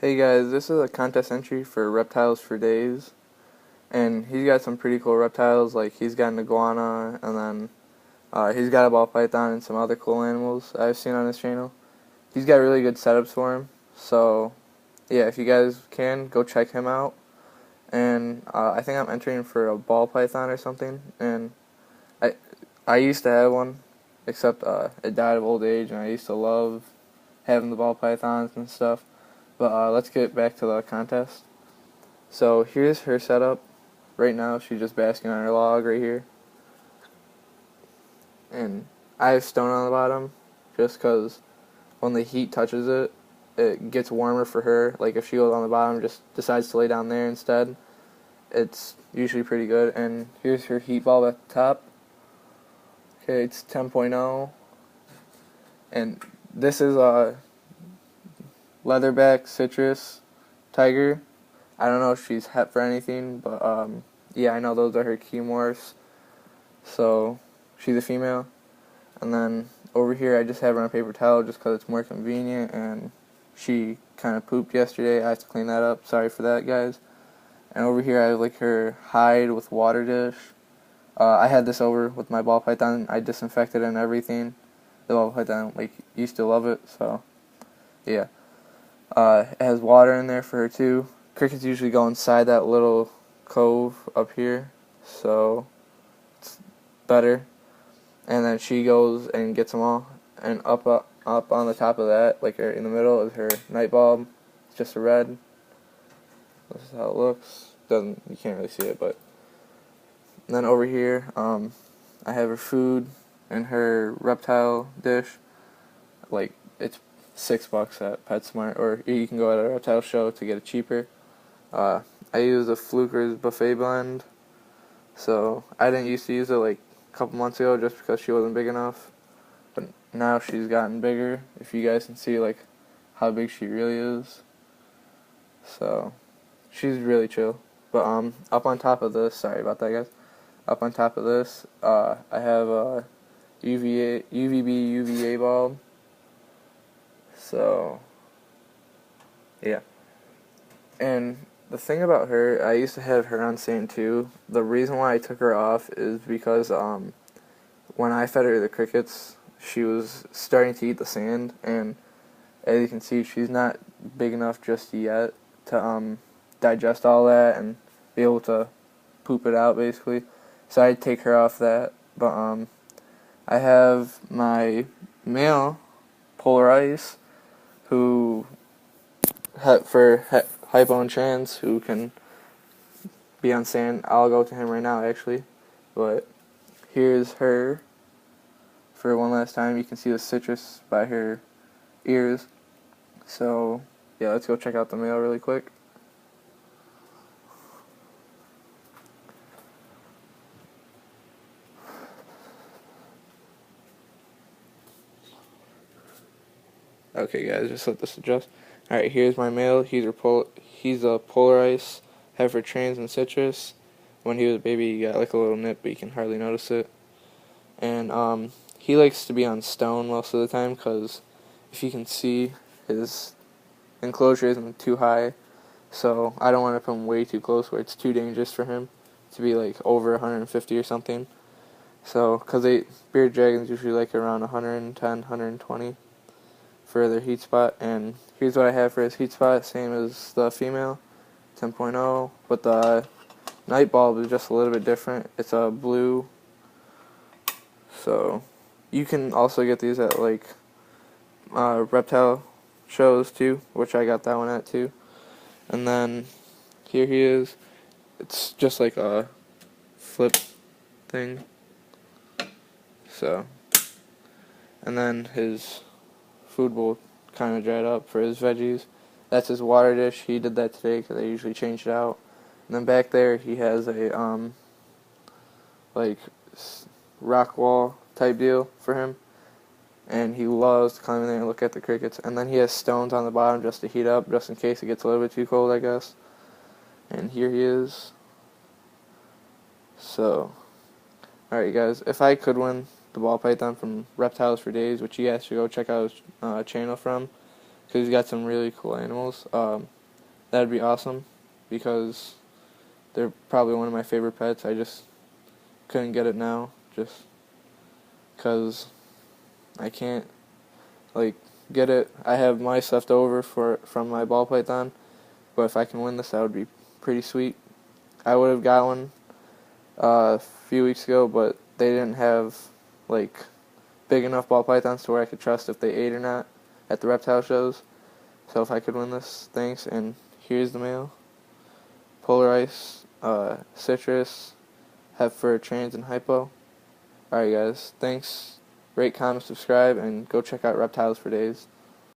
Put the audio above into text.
Hey guys, this is a contest entry for Reptiles for Days, and he's got some pretty cool reptiles, like he's got an iguana, and then he's got a ball python and some other cool animals I've seen on his channel. He's got really good setups for him, so yeah, if you guys can, go check him out. And I think I'm entering for a ball python or something, and I I used to have one, except it died of old age, and I used to love having the ball pythons and stuff. But let's get back to the contest. So here's her setup. Right now she's just basking on her log right here. And I have stone on the bottom just because when the heat touches it, it gets warmer for her. Like if she goes on the bottom, just decides to lay down there instead, it's usually pretty good. And here's her heat bulb at the top. Okay, it's 10.0. And this is a leatherback citrus tiger. I don't know if she's het for anything, but yeah, I know those are her key morphs. So she's a female. And then over here I just have her on paper towel just because it's more convenient, and she kind of pooped yesterday. I have to clean that up. Sorry for that, guys. And over here I have like her hide with water dish. I had this over with my ball python. I disinfected it and everything. The ball python used to love it, so yeah. It has water in there for her too. Crickets usually go inside that little cove up here, so it's better. And then she goes and gets them all. And up on the top of that, like in the middle, is her night bulb. It's just a red. This is how it looks. You can't really see it, but. And then over here, I have her food and her reptile dish. Like it's $6 at PetSmart, or you can go at a reptile show to get it cheaper. I use a Fluker's buffet blend, so I didn't used to use it like a couple months ago just because she wasn't big enough, but now she's gotten bigger. If you guys can see like how big she really is, so she's really chill. But up on top of this, sorry about that, guys. Up on top of this, I have a UVB bulb. So, yeah. And the thing about her, I used to have her on sand too. The reason why I took her off is because when I fed her the crickets, she was starting to eat the sand, and as you can see, she's not big enough just yet to digest all that and be able to poop it out, basically. So I'd take her off that. But I have my male polar ice, who for hypo and trans, who can be on sand. I'll go to him right now, actually. But here's her for one last time. You can see the citrus by her ears. So yeah, let's go check out the male really quick. Okay, guys, just let this adjust. Alright, here's my male. He's a polar ice, heifer trans and citrus. When he was a baby, he got like a little nip, but you can hardly notice it. And he likes to be on stone most of the time because if you can see, his enclosure isn't too high. So I don't want to put him way too close where it's too dangerous for him to be like over 150 or something. So, because bearded dragons usually like around 110, 120. For their heat spot, and here's what I have for his heat spot, same as the female, 10.0, but the night bulb is just a little bit different. It's a blue, so you can also get these at like reptile shows too, which I got that one at too. And then here he is. It's just like a flip thing. So, and then his food bowl kind of dried up for his veggies. That's his water dish. He did that today because I usually change it out. And then back there he has a like rock wall type deal for him, and he loves to climb in there and look at the crickets. And then he has stones on the bottom just to heat up, just in case it gets a little bit too cold, I guess. And here he is. So, alright, guys, if I could win the ball python from Reptiles for Days, which you guys should go check out his channel from, because he's got some really cool animals. that'd be awesome because they're probably one of my favorite pets. I just couldn't get it now just because I can't like get it. I have mice left over from my ball python, but if I can win this, that would be pretty sweet. I would have got one a few weeks ago, but they didn't have like big enough ball pythons to where I could trust if they ate or not at the reptile shows. So if I could win this, thanks. And here's the mail: polar ice, citrus, heifer, trans, and hypo. Alright guys, thanks. Rate, comment, subscribe, and go check out Reptiles for Days.